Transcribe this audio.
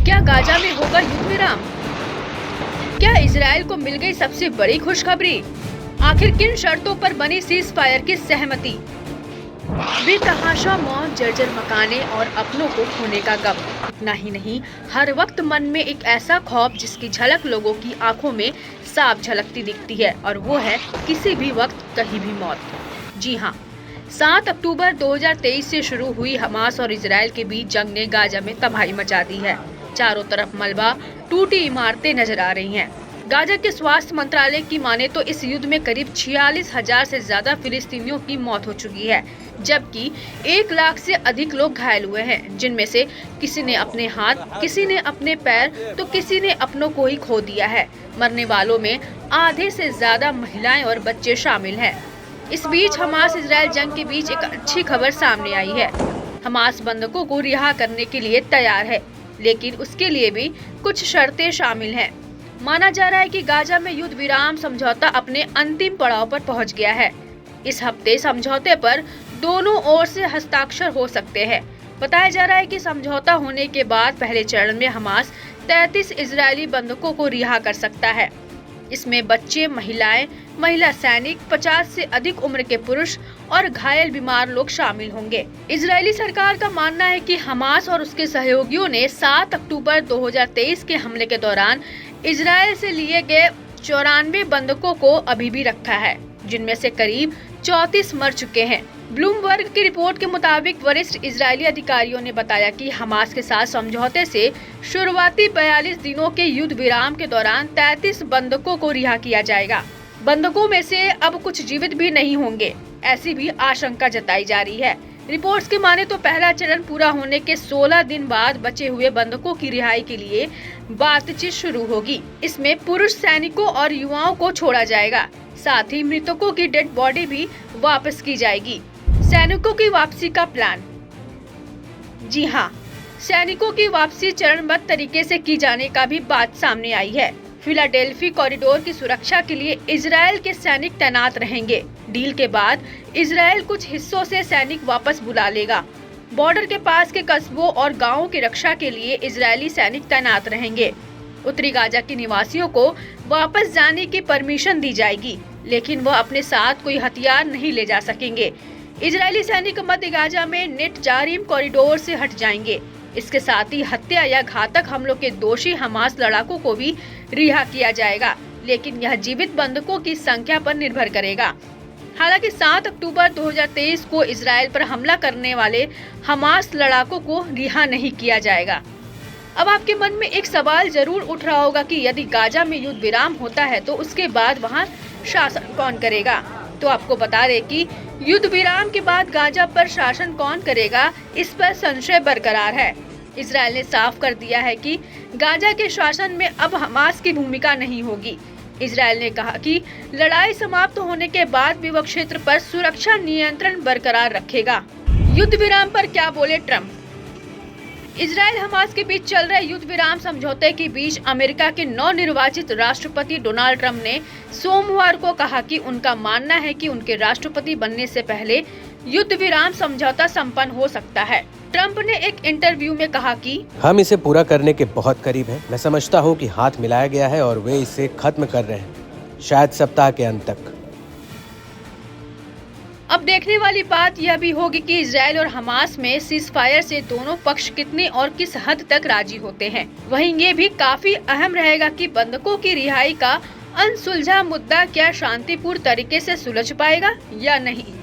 क्या गाजा में होगा युद्ध विराम? क्या इजराइल को मिल गई सबसे बड़ी खुशखबरी? आखिर किन शर्तों पर बनी सीज फायर की सहमति? बेतहाशा मौत, जर्जर मकाने और अपनों को खोने का गम। इतना ही नहीं, हर वक्त मन में एक ऐसा खौफ जिसकी झलक लोगों की आंखों में साफ झलकती दिखती है, और वो है किसी भी वक्त कहीं भी मौत। जी हाँ, 7 अक्टूबर 2023 से शुरू हुई हमास और इजराइल के बीच जंग ने गाजा में तबाही मचा दी है। चारों तरफ मलबा, टूटी इमारतें नजर आ रही हैं। गाजा के स्वास्थ्य मंत्रालय की माने तो इस युद्ध में करीब 46,000 से ज्यादा फिलिस्तीनियों की मौत हो चुकी है, जबकि 1 लाख से अधिक लोग घायल हुए हैं, जिनमें से किसी ने अपने हाथ, किसी ने अपने पैर, तो किसी ने अपनों को ही खो दिया है। मरने वालों में आधे से ज्यादा महिलाएं और बच्चे शामिल हैं। इस बीच हमास इजराइल जंग के बीच एक अच्छी खबर सामने आई है। हमास बंधकों को रिहा करने के लिए तैयार है, लेकिन उसके लिए भी कुछ शर्तें शामिल हैं। माना जा रहा है कि गाजा में युद्ध विराम समझौता अपने अंतिम पड़ाव पर पहुंच गया है। इस हफ्ते समझौते पर दोनों ओर से हस्ताक्षर हो सकते हैं। बताया जा रहा है कि समझौता होने के बाद पहले चरण में हमास 33 इजरायली बंधकों को रिहा कर सकता है। इसमें बच्चे, महिलाएं, महिला सैनिक, 50 से अधिक उम्र के पुरुष और घायल बीमार लोग शामिल होंगे। इजरायली सरकार का मानना है कि हमास और उसके सहयोगियों ने 7 अक्टूबर 2023 के हमले के दौरान इजराइल से लिए गए 94 बंधकों को अभी भी रखा है, जिनमें से करीब 34 मर चुके हैं। ब्लूमबर्ग की रिपोर्ट के मुताबिक वरिष्ठ इजरायली अधिकारियों ने बताया कि हमास के साथ समझौते से शुरुआती 42 दिनों के युद्ध विराम के दौरान 33 बंधकों को रिहा किया जाएगा। बंधकों में से अब कुछ जीवित भी नहीं होंगे, ऐसी भी आशंका जताई जा रही है। रिपोर्ट्स के माने तो पहला चरण पूरा होने के 16 दिन बाद बचे हुए बंधकों की रिहाई के लिए बातचीत शुरू होगी। इसमें पुरुष सैनिकों और युवाओं को छोड़ा जाएगा, साथ ही मृतकों की डेड बॉडी भी वापस की जाएगी। सैनिकों की वापसी का प्लान। जी हाँ, सैनिकों की वापसी चरणबद्ध तरीके से की जाने का भी बात सामने आई है। फिलाडेल्फी कॉरिडोर की सुरक्षा के लिए इजराइल के सैनिक तैनात रहेंगे। डील के बाद इजराइल कुछ हिस्सों से सैनिक वापस बुला लेगा। बॉर्डर के पास के कस्बों और गांवों की रक्षा के लिए इजरायली सैनिक तैनात रहेंगे। उत्तरी गाजा के निवासियों को वापस जाने की परमिशन दी जाएगी, लेकिन वह अपने साथ कोई हथियार नहीं ले जा सकेंगे। इजरायली सैनिक मध्य गाजा में नेट जारिम कॉरिडोर से हट जाएंगे। इसके साथ ही हत्या या घातक हमलों के दोषी हमास लड़ाकों को भी रिहा किया जाएगा, लेकिन यह जीवित बंधकों की संख्या पर निर्भर करेगा। हालांकि 7 अक्टूबर 2023 को इजराइल पर हमला करने वाले हमास लड़ाकों को रिहा नहीं किया जाएगा। अब आपके मन में एक सवाल जरूर उठ रहा होगा कि यदि गाजा में युद्ध विराम होता है तो उसके बाद वहां शासन कौन करेगा। तो आपको बता दें कि युद्ध विराम के बाद गाजा पर शासन कौन करेगा, इस पर संशय बरकरार है। इजराइल ने साफ कर दिया है कि गाजा के शासन में अब हमास की भूमिका नहीं होगी। इजराइल ने कहा कि लड़ाई समाप्त होने के बाद भी वह क्षेत्र पर सुरक्षा नियंत्रण बरकरार रखेगा। युद्ध विराम पर क्या बोले ट्रंप? इजराइल हमास के बीच चल रहे युद्ध विराम समझौते के बीच अमेरिका के नवनिर्वाचित राष्ट्रपति डोनाल्ड ट्रंप ने सोमवार को कहा कि उनका मानना है कि उनके राष्ट्रपति बनने से पहले युद्ध विराम समझौता संपन्न हो सकता है। ट्रंप ने एक इंटरव्यू में कहा कि हम इसे पूरा करने के बहुत करीब हैं। मैं समझता हूं कि हाथ मिलाया गया है और वे इसे खत्म कर रहे हैं, शायद सप्ताह के अंत तक। अब देखने वाली बात यह भी होगी कि इजराइल और हमास में सीज फायर से दोनों पक्ष कितने और किस हद तक राजी होते हैं। वहीं ये भी काफी अहम रहेगा कि बंधकों की रिहाई का अनसुलझा मुद्दा क्या शांतिपूर्ण तरीके से सुलझ पाएगा या नहीं।